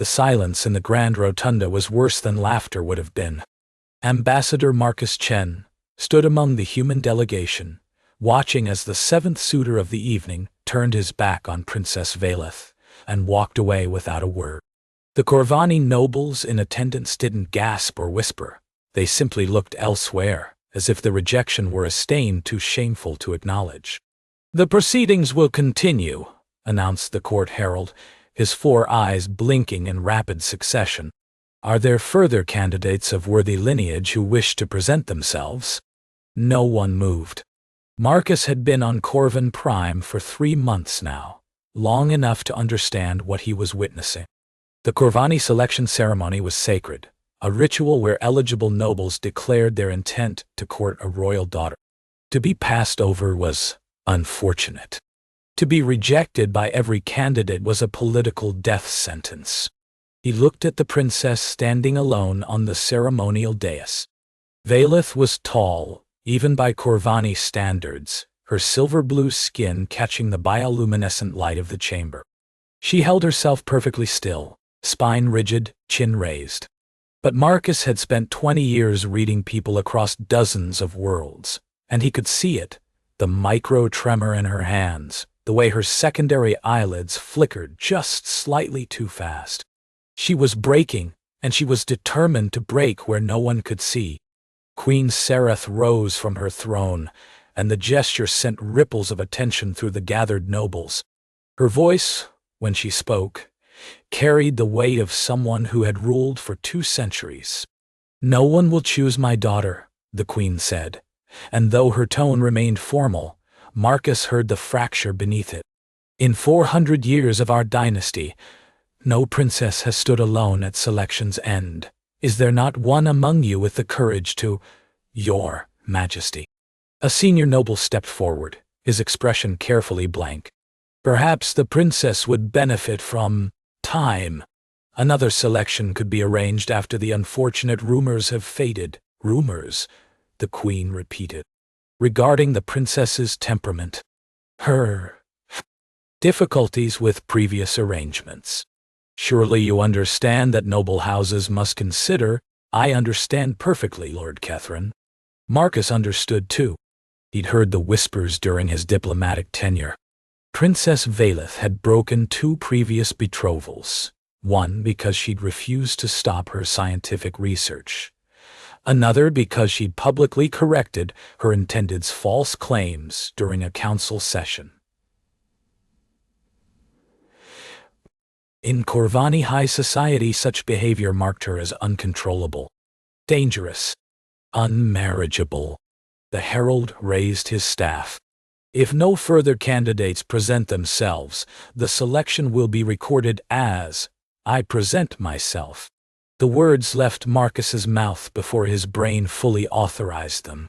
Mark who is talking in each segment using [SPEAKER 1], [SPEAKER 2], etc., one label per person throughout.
[SPEAKER 1] The silence in the grand rotunda was worse than laughter would have been. Ambassador Marcus Chen stood among the human delegation, watching as the seventh suitor of the evening turned his back on Princess Vaelith and walked away without a word. The Korvani nobles in attendance didn't gasp or whisper. They simply looked elsewhere, as if the rejection were a stain too shameful to acknowledge. "The proceedings will continue," announced the court herald, his 4 eyes blinking in rapid succession. "Are there further candidates of worthy lineage who wish to present themselves?" No one moved. Marcus had been on Korvan Prime for 3 months now, long enough to understand what he was witnessing. The Korvani selection ceremony was sacred, a ritual where eligible nobles declared their intent to court a royal daughter. To be passed over was unfortunate. To be rejected by every candidate was a political death sentence. He looked at the princess standing alone on the ceremonial dais. Vaelith was tall, even by Korvani standards, her silver-blue skin catching the bioluminescent light of the chamber. She held herself perfectly still, spine rigid, chin raised. But Marcus had spent 20 years reading people across dozens of worlds, and he could see it, the micro-tremor in her hands, the way her secondary eyelids flickered just slightly too fast. She was breaking, and she was determined to break where no one could see. Queen Sereth rose from her throne, and the gesture sent ripples of attention through the gathered nobles. Her voice, when she spoke, carried the weight of someone who had ruled for 2 centuries. "No one will choose my daughter," the queen said, and though her tone remained formal, Marcus heard the fracture beneath it. "In 400 years of our dynasty, no princess has stood alone at selection's end. Is there not one among you with the courage to, Your Majesty?" A senior noble stepped forward, his expression carefully blank. "Perhaps the princess would benefit from time. Another selection could be arranged after the unfortunate rumors have faded." "Rumors," the queen repeated, regarding the princess's temperament. "Her difficulties with previous arrangements. Surely you understand that noble houses must consider." "I understand perfectly, Lord Catherine." Marcus understood too. He'd heard the whispers during his diplomatic tenure. Princess Vaelith had broken 2 previous betrothals, one because she'd refused to stop her scientific research, another because she'd publicly corrected her intended's false claims during a council session. In Korvani high society, such behavior marked her as uncontrollable, dangerous, unmarriageable. The herald raised his staff. "If no further candidates present themselves, the selection will be recorded as, I present myself." The words left Marcus's mouth before his brain fully authorized them.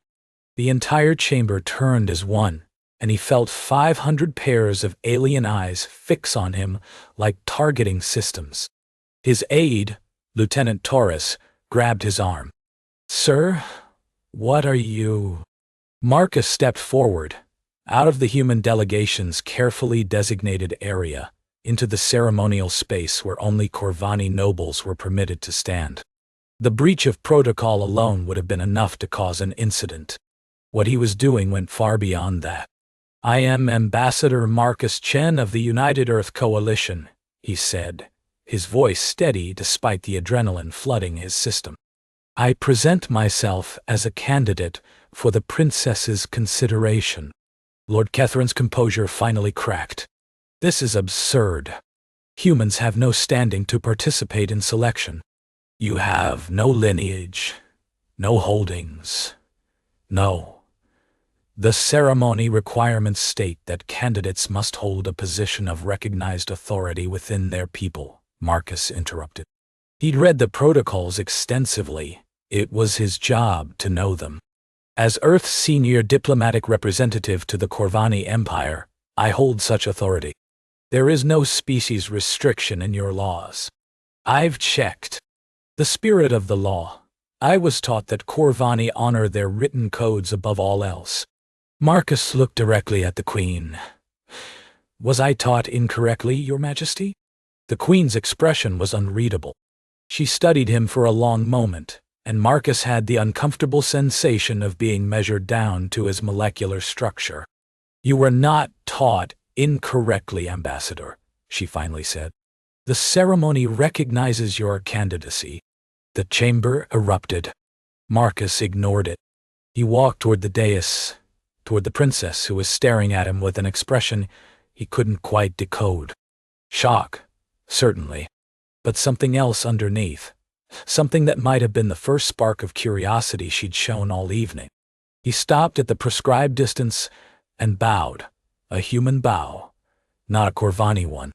[SPEAKER 1] The entire chamber turned as one, and he felt 500 pairs of alien eyes fix on him like targeting systems. His aide, Lieutenant Taurus, grabbed his arm. "Sir, what are you?" Marcus stepped forward, out of the human delegation's carefully designated area, into the ceremonial space where only Korvani nobles were permitted to stand. The breach of protocol alone would have been enough to cause an incident. What he was doing went far beyond that. "I am Ambassador Marcus Chen of the United Earth Coalition," he said, his voice steady despite the adrenaline flooding his system. "I present myself as a candidate for the princess's consideration." Lord Catherine's composure finally cracked. "This is absurd. Humans have no standing to participate in selection. You have no lineage, no holdings, no. The ceremony requirements state that candidates must hold a position of recognized authority within their people," Marcus interrupted. He'd read the protocols extensively. It was his job to know them. "As Earth's senior diplomatic representative to the Korvani Empire, I hold such authority. There is no species restriction in your laws. I've checked. The spirit of the law. I was taught that Korvani honor their written codes above all else." Marcus looked directly at the queen. "Was I taught incorrectly, Your Majesty?" The queen's expression was unreadable. She studied him for a long moment, and Marcus had the uncomfortable sensation of being measured down to his molecular structure. "You were not taught incorrectly, Ambassador," she finally said. "The ceremony recognizes your candidacy." The chamber erupted. Marcus ignored it. He walked toward the dais, toward the princess who was staring at him with an expression he couldn't quite decode. Shock, certainly, but something else underneath. Something that might have been the first spark of curiosity she'd shown all evening. He stopped at the prescribed distance and bowed, a human bow, not a Korvani one.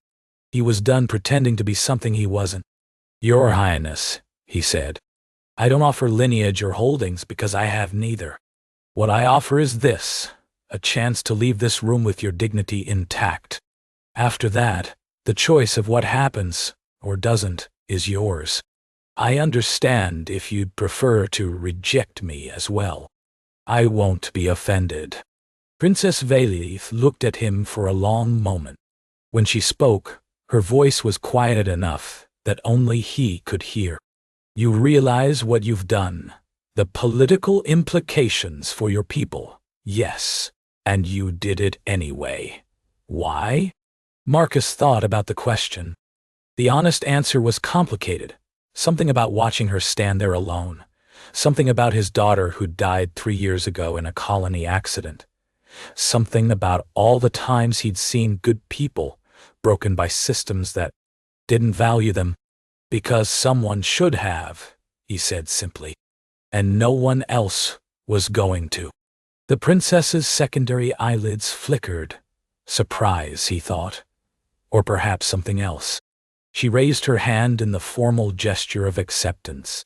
[SPEAKER 1] He was done pretending to be something he wasn't. "Your Highness," he said, "I don't offer lineage or holdings because I have neither. What I offer is this, a chance to leave this room with your dignity intact. After that, the choice of what happens, or doesn't, is yours. I understand if you'd prefer to reject me as well. I won't be offended." Princess Vaelith looked at him for a long moment. When she spoke, her voice was quiet enough that only he could hear. "You realize what you've done, the political implications for your people, yes, and you did it anyway. Why?" Marcus thought about the question. The honest answer was complicated. Something about watching her stand there alone. Something about his daughter who died 3 years ago in a colony accident. Something about all the times he'd seen good people broken by systems that didn't value them. "Because someone should have," he said simply. "And no one else was going to." The princess's secondary eyelids flickered. Surprise, he thought. Or perhaps something else. She raised her hand in the formal gesture of acceptance.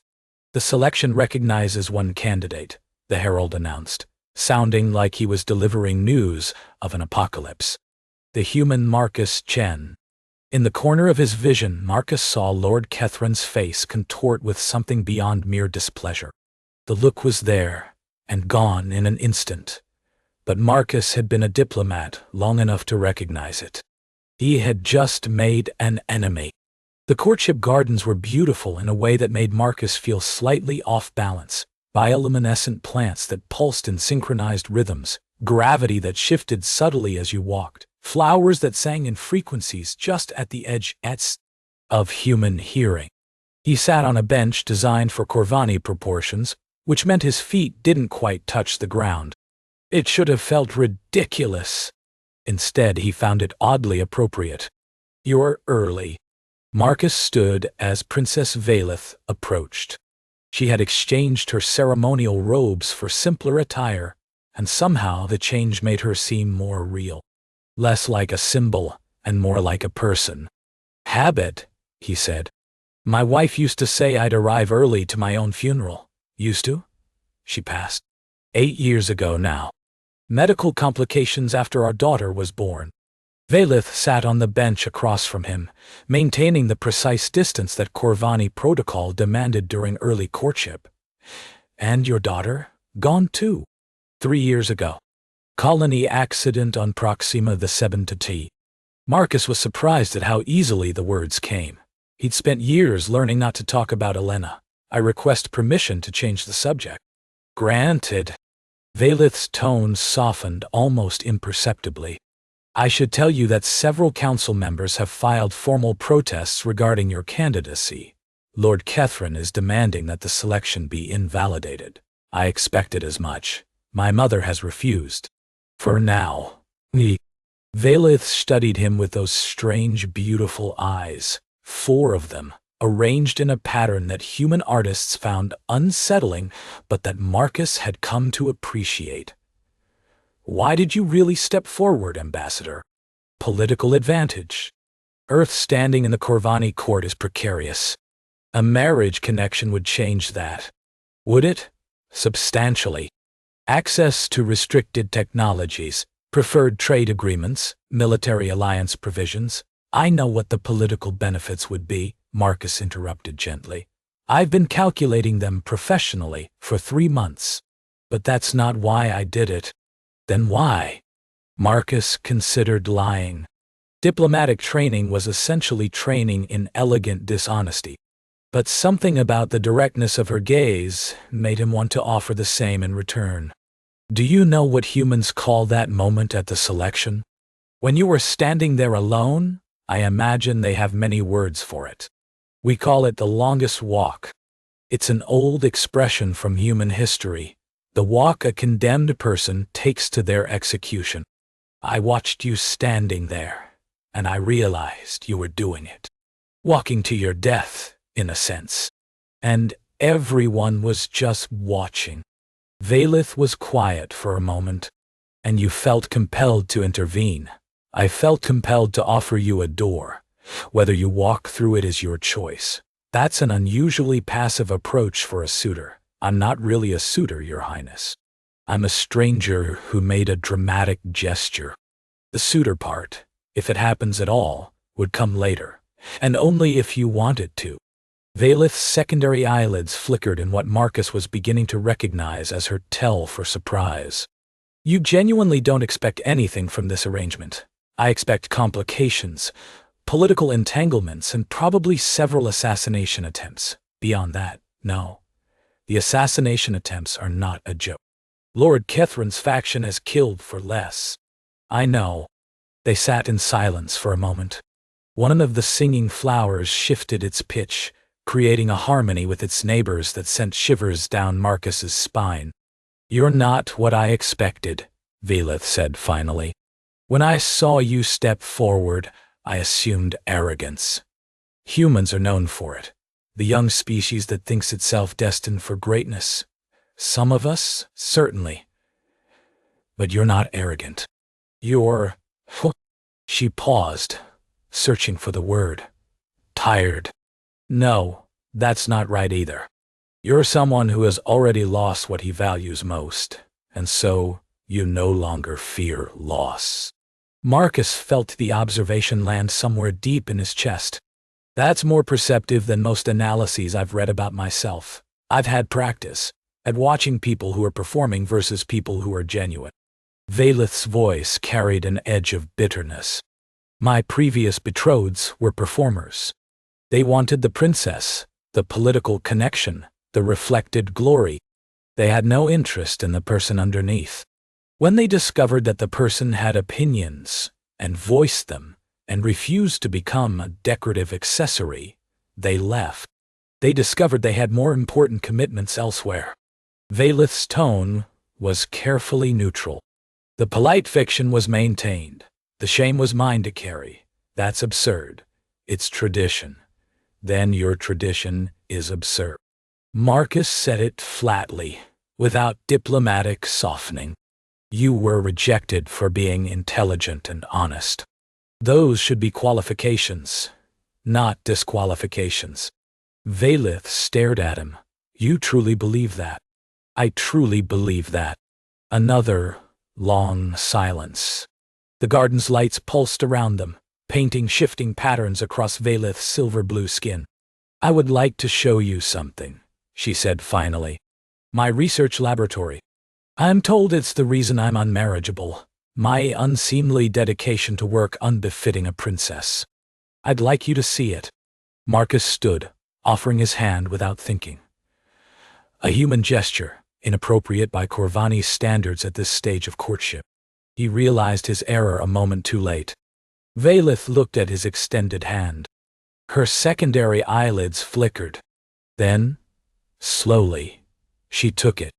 [SPEAKER 1] "The selection recognizes one candidate," the herald announced, sounding like he was delivering news of an apocalypse. "The human Marcus Chen." In the corner of his vision, Marcus saw Lord Kethren's face contort with something beyond mere displeasure. The look was there, and gone in an instant. But Marcus had been a diplomat long enough to recognize it. He had just made an enemy. The courtship gardens were beautiful in a way that made Marcus feel slightly off balance. Bioluminescent plants that pulsed in synchronized rhythms, gravity that shifted subtly as you walked, flowers that sang in frequencies just at the edge of human hearing. He sat on a bench designed for Korvani proportions, which meant his feet didn't quite touch the ground. It should have felt ridiculous. Instead, he found it oddly appropriate. "You're early." Marcus stood as Princess Vaelith approached. She had exchanged her ceremonial robes for simpler attire, and somehow the change made her seem more real. Less like a symbol, and more like a person. "Habit," he said. "My wife used to say I'd arrive early to my own funeral." "Used to?" She passed. 8 years ago now. Medical complications after our daughter was born." Vaelith sat on the bench across from him, maintaining the precise distance that Korvani protocol demanded during early courtship. "And your daughter? Gone too." 3 years ago. Colony accident on Proxima the 7T. Marcus was surprised at how easily the words came. He'd spent years learning not to talk about Elena. "I request permission to change the subject." "Granted." Vaelith's tone softened almost imperceptibly. "I should tell you that several council members have filed formal protests regarding your candidacy. Lord Kethren is demanding that the selection be invalidated. I expected as much. My mother has refused. For now." Vaelith studied him with those strange, beautiful eyes, 4 of them, arranged in a pattern that human artists found unsettling, but that Marcus had come to appreciate. "Why did you really step forward, Ambassador?" "Political advantage. Earth standing in the Korvani court is precarious. A marriage connection would change that." "Would it?" "Substantially. Access to restricted technologies, preferred trade agreements, military alliance provisions." "I know what the political benefits would be," Marcus interrupted gently. "I've been calculating them professionally for 3 months. But that's not why I did it." "Then why?" Marcus considered lying. Diplomatic training was essentially training in elegant dishonesty. But something about the directness of her gaze made him want to offer the same in return. Do you know what humans call that moment at the selection? When you are standing there alone, I imagine they have many words for it. We call it the longest walk. It's an old expression from human history, the walk a condemned person takes to their execution. I watched you standing there, and I realized you were doing it. Walking to your death, in a sense. And everyone was just watching. Vaelith was quiet for a moment, and you felt compelled to intervene. I felt compelled to offer you a door. Whether you walk through it is your choice. That's an unusually passive approach for a suitor. I'm not really a suitor, Your Highness. I'm a stranger who made a dramatic gesture. The suitor part, if it happens at all, would come later, and only if you want it to. Vaelith's secondary eyelids flickered in what Marcus was beginning to recognize as her tell for surprise. You genuinely don't expect anything from this arrangement. I expect complications, political entanglements, and probably several assassination attempts. Beyond that, no. The assassination attempts are not a joke. Lord Kethrin's faction has killed for less. I know. They sat in silence for a moment. One of the singing flowers shifted its pitch, creating a harmony with its neighbors that sent shivers down Marcus's spine. You're not what I expected, Vaelith said finally. When I saw you step forward, I assumed arrogance. Humans are known for it, the young species that thinks itself destined for greatness. Some of us, certainly. But you're not arrogant. You're... She paused, searching for the word. Tired. No, that's not right either. You're someone who has already lost what he values most, and so you no longer fear loss. Marcus felt the observation land somewhere deep in his chest. That's more perceptive than most analyses I've read about myself. I've had practice at watching people who are performing versus people who are genuine. Vaelith's voice carried an edge of bitterness. My previous betrothed were performers. They wanted the princess, the political connection, the reflected glory. They had no interest in the person underneath. When they discovered that the person had opinions, and voiced them, and refused to become a decorative accessory, they left. They discovered they had more important commitments elsewhere. Vaelith's tone was carefully neutral. The polite fiction was maintained. The shame was mine to carry. That's absurd. It's tradition. Then your tradition is absurd. Marcus said it flatly, without diplomatic softening. You were rejected for being intelligent and honest. Those should be qualifications, not disqualifications. Vaelith stared at him. You truly believe that? I truly believe that. Another long silence. The garden's lights pulsed around them, painting shifting patterns across Vaelith's silver-blue skin. I would like to show you something, she said finally. My research laboratory. I'm told it's the reason I'm unmarriageable. My unseemly dedication to work unbefitting a princess. I'd like you to see it. Marcus stood, offering his hand without thinking. A human gesture, inappropriate by Korvani's standards at this stage of courtship. He realized his error a moment too late. Vaelith looked at his extended hand. Her secondary eyelids flickered. Then, slowly, she took it.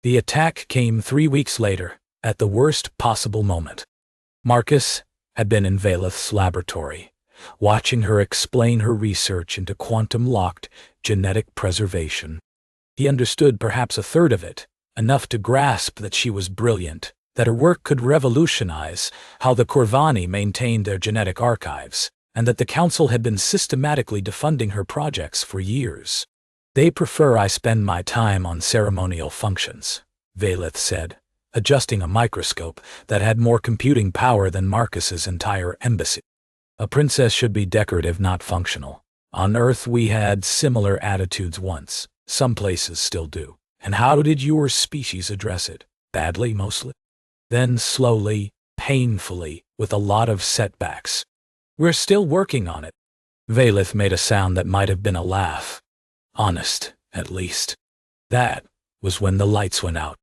[SPEAKER 1] The attack came 3 weeks later, at the worst possible moment. Marcus had been in Vaelith's laboratory, watching her explain her research into quantum-locked genetic preservation. He understood perhaps a third of it, enough to grasp that she was brilliant, that her work could revolutionize how the Korvani maintained their genetic archives, and that the Council had been systematically defunding her projects for years. They prefer I spend my time on ceremonial functions, Vaelith said, adjusting a microscope that had more computing power than Marcus's entire embassy. A princess should be decorative, not functional. On Earth we had similar attitudes once. Some places still do. And how did your species address it? Badly, mostly. Then slowly, painfully, with a lot of setbacks. We're still working on it. Vaelith made a sound that might have been a laugh. Honest, at least. That was when the lights went out.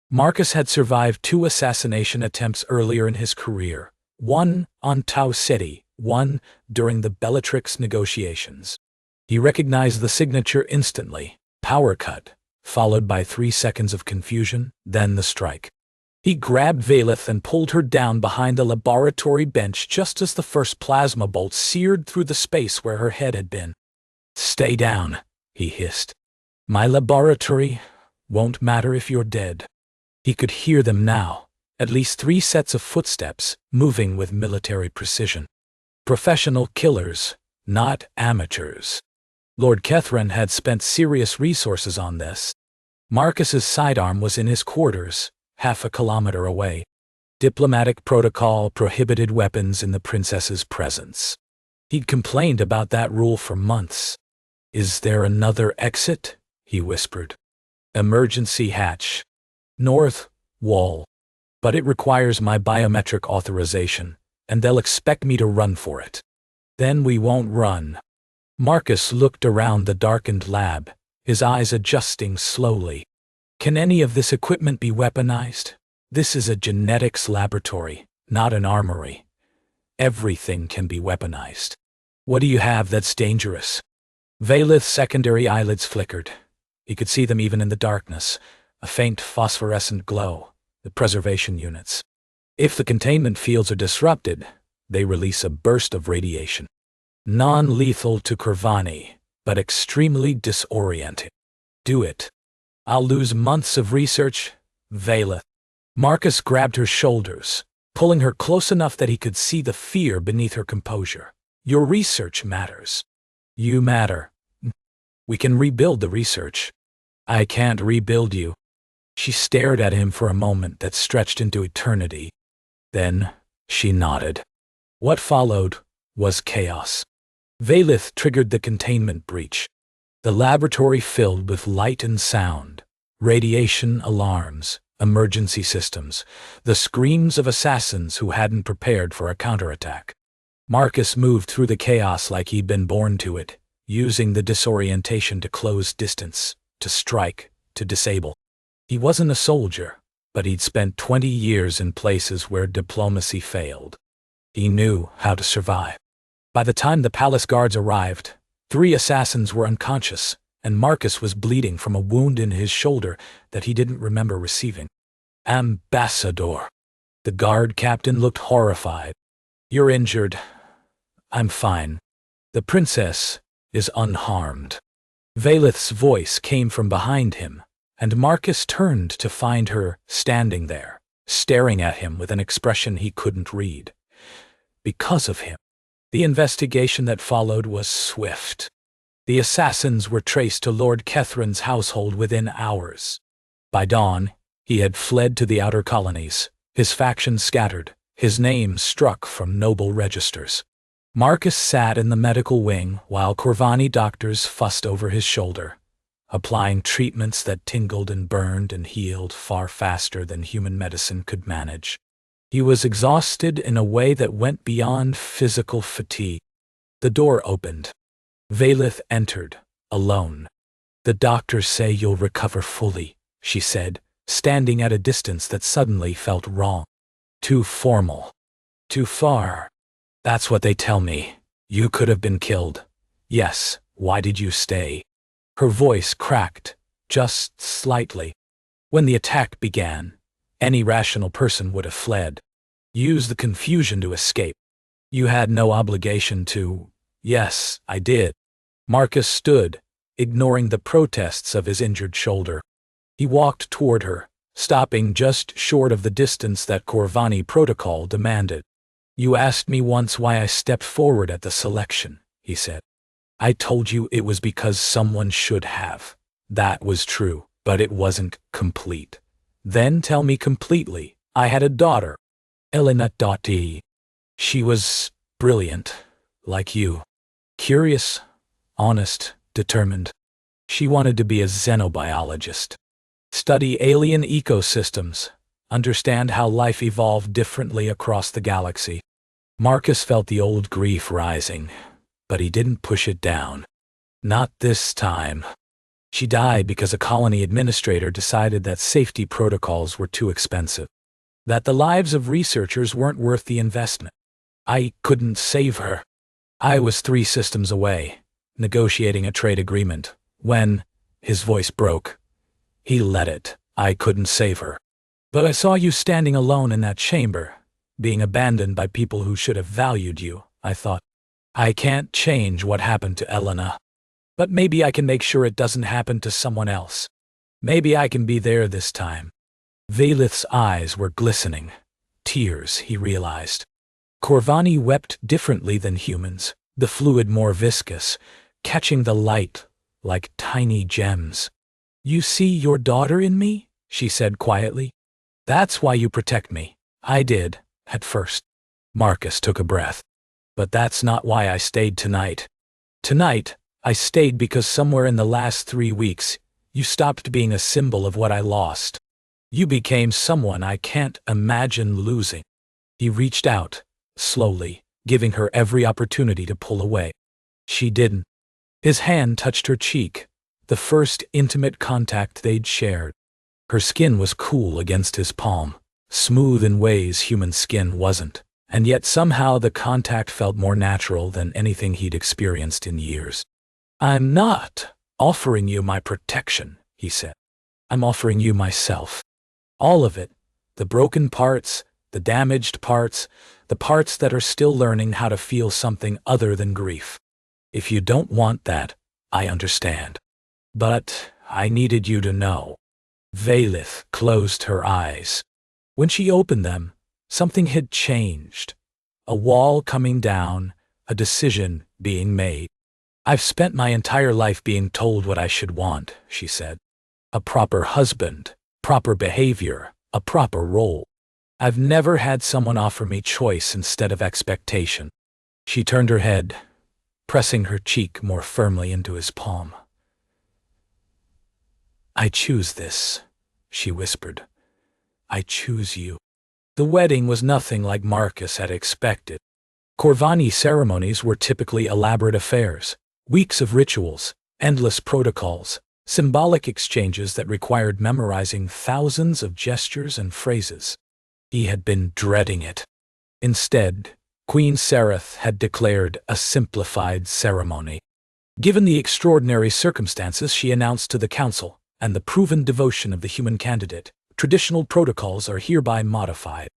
[SPEAKER 1] Marcus had survived 2 assassination attempts earlier in his career, one on Tau Ceti, one during the Bellatrix negotiations. He recognized the signature instantly, power cut, followed by 3 seconds of confusion, then the strike. He grabbed Vaelith and pulled her down behind the laboratory bench just as the first plasma bolt seared through the space where her head had been. "Stay down," he hissed. "My laboratory won't matter if you're dead." He could hear them now, at least 3 sets of footsteps, moving with military precision. Professional killers, not amateurs. Lord Kethran had spent serious resources on this. Marcus's sidearm was in his quarters, half a kilometer away. Diplomatic protocol prohibited weapons in the princess's presence. He'd complained about that rule for months. "Is there another exit?" he whispered. "Emergency hatch. North wall. But it requires my biometric authorization, and they'll expect me to run for it." "Then we won't run." Marcus looked around the darkened lab, his eyes adjusting slowly. "Can any of this equipment be weaponized? This is a genetics laboratory, not an armory. Everything can be weaponized. What do you have that's dangerous?" Vaelith's secondary eyelids flickered. He could see them even in the darkness, a faint phosphorescent glow, the preservation units. If the containment fields are disrupted, they release a burst of radiation. Non-lethal to Korvani, but extremely disorienting. "Do it. I'll lose months of research." "Vaelith." Marcus grabbed her shoulders, pulling her close enough that he could see the fear beneath her composure. "Your research matters. You matter. We can rebuild the research." "I can't rebuild you." She stared at him for a moment that stretched into eternity. Then she nodded. What followed was chaos. Vaelith triggered the containment breach. The laboratory filled with light and sound, radiation alarms, emergency systems, the screams of assassins who hadn't prepared for a counterattack. Marcus moved through the chaos like he'd been born to it, using the disorientation to close distance, to strike, to disable. He wasn't a soldier, but he'd spent 20 years in places where diplomacy failed. He knew how to survive. By the time the palace guards arrived, 3 assassins were unconscious, and Marcus was bleeding from a wound in his shoulder that he didn't remember receiving. "Ambassador." The guard captain looked horrified. "You're injured." "I'm fine. The princess is unharmed." Vaelith's voice came from behind him, and Marcus turned to find her standing there, staring at him with an expression he couldn't read. Because of him. The investigation that followed was swift. The assassins were traced to Lord Kethran's household within hours. By dawn, he had fled to the outer colonies, his faction scattered, his name struck from noble registers. Marcus sat in the medical wing while Korvani doctors fussed over his shoulder, applying treatments that tingled and burned and healed far faster than human medicine could manage. He was exhausted in a way that went beyond physical fatigue. The door opened. Vaelith entered, alone. "The doctors say you'll recover fully," she said, standing at a distance that suddenly felt wrong. Too formal. Too far. "That's what they tell me. You could have been killed." "Yes, why did you stay?" Her voice cracked, just slightly. "When the attack began, any rational person would have fled. Use the confusion to escape. You had no obligation to." "Yes, I did." Marcus stood, ignoring the protests of his injured shoulder. He walked toward her, stopping just short of the distance that Korvani protocol demanded. "You asked me once why I stepped forward at the selection," he said. "I told you it was because someone should have. That was true, but it wasn't complete. Then tell me completely. I had a daughter, Elena.d. She was brilliant, like you. Curious, honest, determined. She wanted to be a xenobiologist. Study alien ecosystems, understand how life evolved differently across the galaxy. Marcus felt the old grief rising, but he didn't push it down. Not this time. She died because a colony administrator decided that safety protocols were too expensive, that the lives of researchers weren't worth the investment. I couldn't save her. I was 3 systems away, negotiating a trade agreement, when his voice broke. He let it. I couldn't save her. But I saw you standing alone in that chamber, being abandoned by people who should have valued you. I thought, I can't change what happened to Elena, but maybe I can make sure it doesn't happen to someone else. Maybe I can be there this time. Vaelith's eyes were glistening. Tears, he realized. Korvani wept differently than humans, the fluid more viscous, catching the light like tiny gems. You see your daughter in me? She said quietly. That's why you protect me. I did, at first. Marcus took a breath. But that's not why I stayed tonight. Tonight, I stayed because somewhere in the last 3 weeks, you stopped being a symbol of what I lost. You became someone I can't imagine losing. He reached out, slowly, giving her every opportunity to pull away. She didn't. His hand touched her cheek, the first intimate contact they'd shared. Her skin was cool against his palm, smooth in ways human skin wasn't, and yet somehow the contact felt more natural than anything he'd experienced in years. I'm not offering you my protection, he said. I'm offering you myself. All of it, the broken parts, the damaged parts, the parts that are still learning how to feel something other than grief. If you don't want that, I understand. But I needed you to know. Vaelith closed her eyes. When she opened them, something had changed. A wall coming down, a decision being made. I've spent my entire life being told what I should want, she said. A proper husband, proper behavior, a proper role. I've never had someone offer me choice instead of expectation. She turned her head, pressing her cheek more firmly into his palm. I choose this, she whispered. I choose you. The wedding was nothing like Marcus had expected. Korvani ceremonies were typically elaborate affairs, weeks of rituals, endless protocols, symbolic exchanges that required memorizing thousands of gestures and phrases. He had been dreading it. Instead, Queen Sereth had declared a simplified ceremony. Given the extraordinary circumstances she announced to the council, and the proven devotion of the human candidate, traditional protocols are hereby modified.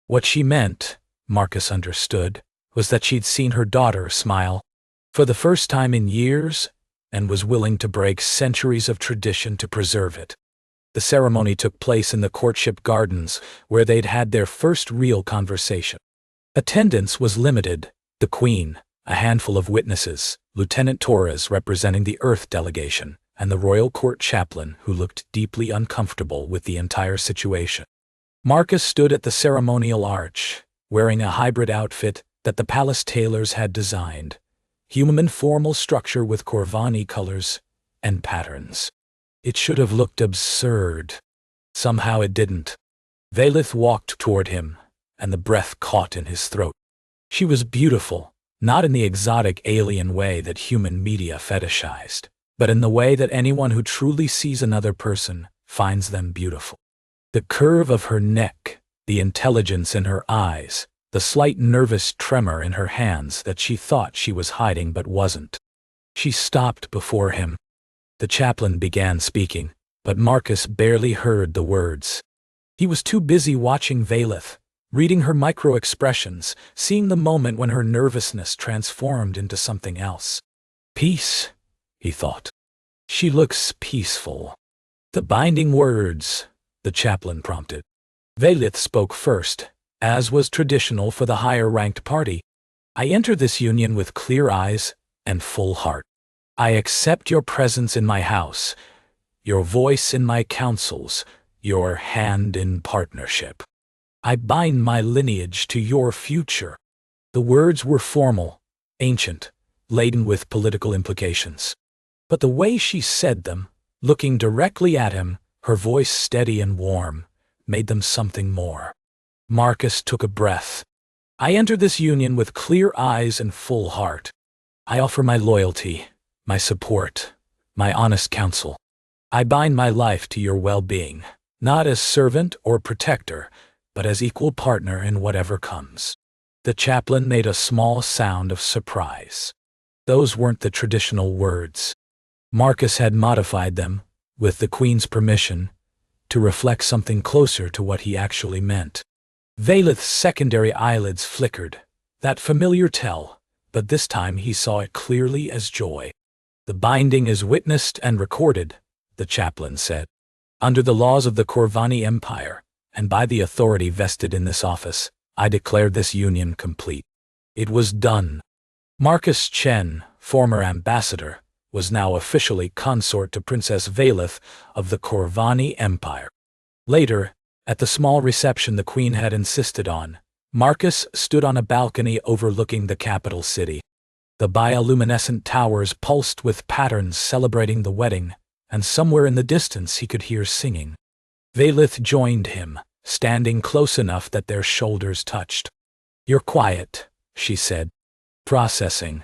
[SPEAKER 1] What she meant, Marcus understood, was that she'd seen her daughter smile for the first time in years and was willing to break centuries of tradition to preserve it. The ceremony took place in the courtship gardens, where they'd had their first real conversation. Attendance was limited. The Queen, a handful of witnesses, Lieutenant Torres representing the Earth delegation, and the royal court chaplain who looked deeply uncomfortable with the entire situation. Marcus stood at the ceremonial arch, wearing a hybrid outfit that the palace tailors had designed, human formal structure with Korvani colors and patterns. It should have looked absurd. Somehow it didn't. Vaelith walked toward him, and the breath caught in his throat. She was beautiful, not in the exotic alien way that human media fetishized, but in the way that anyone who truly sees another person finds them beautiful. The curve of her neck, the intelligence in her eyes, the slight nervous tremor in her hands that she thought she was hiding but wasn't. She stopped before him. The chaplain began speaking, but Marcus barely heard the words. He was too busy watching Vaelith, reading her micro-expressions, seeing the moment when her nervousness transformed into something else. Peace, he thought. She looks peaceful. The binding words, the chaplain prompted. Vaelith spoke first, as was traditional for the higher-ranked party. I enter this union with clear eyes and full heart. I accept your presence in my house, your voice in my councils, your hand in partnership. I bind my lineage to your future. The words were formal, ancient, laden with political implications. But the way she said them, looking directly at him, her voice steady and warm, made them something more. Marcus took a breath. I enter this union with clear eyes and full heart. I offer my loyalty, my support, my honest counsel. I bind my life to your well-being, not as servant or protector, but as equal partner in whatever comes." The chaplain made a small sound of surprise. Those weren't the traditional words. Marcus had modified them, with the Queen's permission, to reflect something closer to what he actually meant. Vaelith's secondary eyelids flickered, that familiar tell, but this time he saw it clearly as joy. "The binding is witnessed and recorded," the chaplain said. "Under the laws of the Korvani Empire, and by the authority vested in this office, I declare this union complete." It was done. Marcus Chen, former ambassador, was now officially consort to Princess Vaelith of the Korvani Empire. Later, at the small reception the Queen had insisted on, Marcus stood on a balcony overlooking the capital city. The bioluminescent towers pulsed with patterns celebrating the wedding, and somewhere in the distance he could hear singing. Vaelith joined him, standing close enough that their shoulders touched. "You're quiet," she said. "Processing.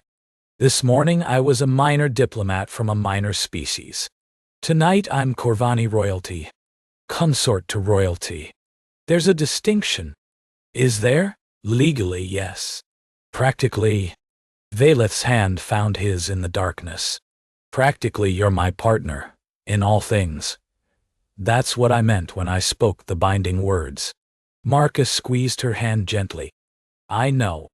[SPEAKER 1] This morning I was a minor diplomat from a minor species. Tonight I'm Korvani royalty. Consort to royalty. There's a distinction. Is there? Legally, yes. Practically." Vaelith's hand found his in the darkness. "Practically you're my partner, in all things. That's what I meant when I spoke the binding words." Marcus squeezed her hand gently. "I know."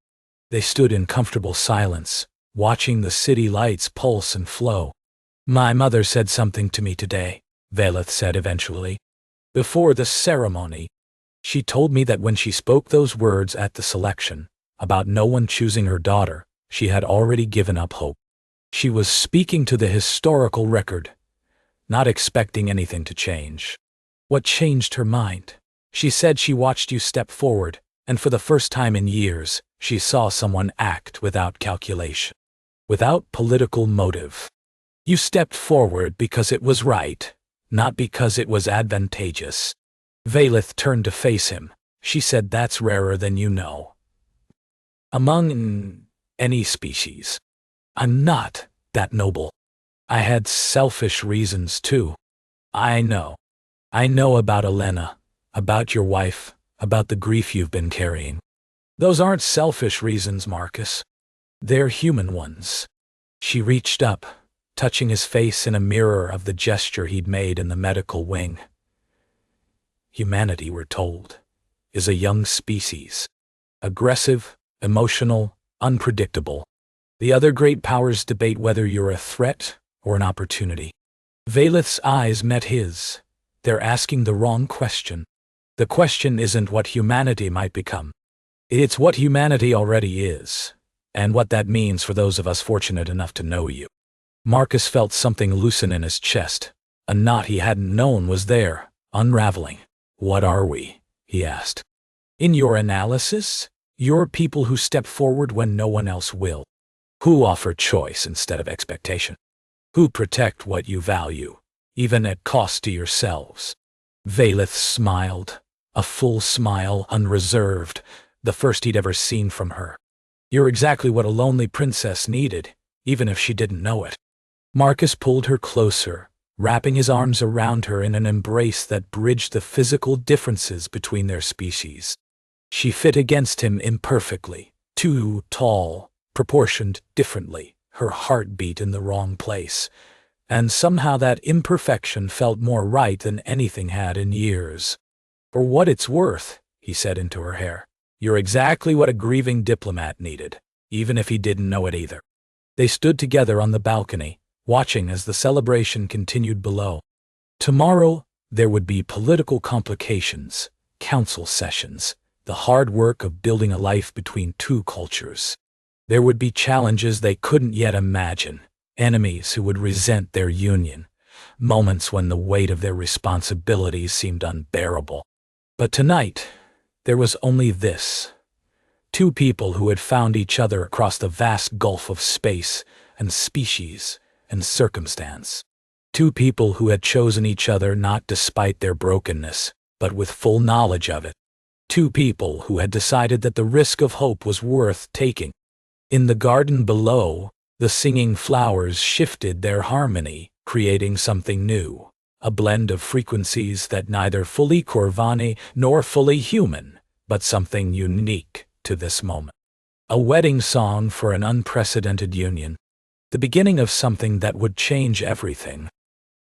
[SPEAKER 1] They stood in comfortable silence, watching the city lights pulse and flow. "My mother said something to me today," Vaelith said eventually. "Before the ceremony. She told me that when she spoke those words at the selection, about no one choosing her daughter, she had already given up hope. She was speaking to the historical record, not expecting anything to change." "What changed her mind?" "She said she watched you step forward, and for the first time in years, she saw someone act without calculation, without political motive. You stepped forward because it was right, not because it was advantageous." Vaelith turned to face him. She said, "That's rarer than you know. Among any species. I'm not that noble. I had selfish reasons too. I know. I know about Elena, about your wife, about the grief you've been carrying. Those aren't selfish reasons, Marcus. They're human ones." She reached up, touching his face in a mirror of the gesture he'd made in the medical wing. "Humanity, we're told, is a young species. Aggressive, emotional, unpredictable. The other great powers debate whether you're a threat or an opportunity." Vaelith's eyes met his. "They're asking the wrong question. The question isn't what humanity might become. It's what humanity already is, and what that means for those of us fortunate enough to know you." Marcus felt something loosen in his chest. A knot he hadn't known was there, unraveling. "What are we?" he asked. "In your analysis, you're people who step forward when no one else will. Who offer choice instead of expectation. Who protect what you value, even at cost to yourselves." Vaelith smiled, a full smile, unreserved, the first he'd ever seen from her. "You're exactly what a lonely princess needed, even if she didn't know it." Marcus pulled her closer, wrapping his arms around her in an embrace that bridged the physical differences between their species. She fit against him imperfectly, too tall, proportioned differently, her heart beat in the wrong place, and somehow that imperfection felt more right than anything had in years. "For what it's worth," he said into her hair, "you're exactly what a grieving diplomat needed, even if he didn't know it either." They stood together on the balcony, watching as the celebration continued below. Tomorrow, there would be political complications, council sessions, the hard work of building a life between two cultures. There would be challenges they couldn't yet imagine, enemies who would resent their union, moments when the weight of their responsibilities seemed unbearable. But tonight, there was only this. Two people who had found each other across the vast gulf of space and species and circumstance. Two people who had chosen each other not despite their brokenness, but with full knowledge of it. two people who had decided that the risk of hope was worth taking. In the garden below, the singing flowers shifted their harmony, creating something new, a blend of frequencies that neither fully Korvani nor fully human, but something unique to this moment. A wedding song for an unprecedented union, the beginning of something that would change everything.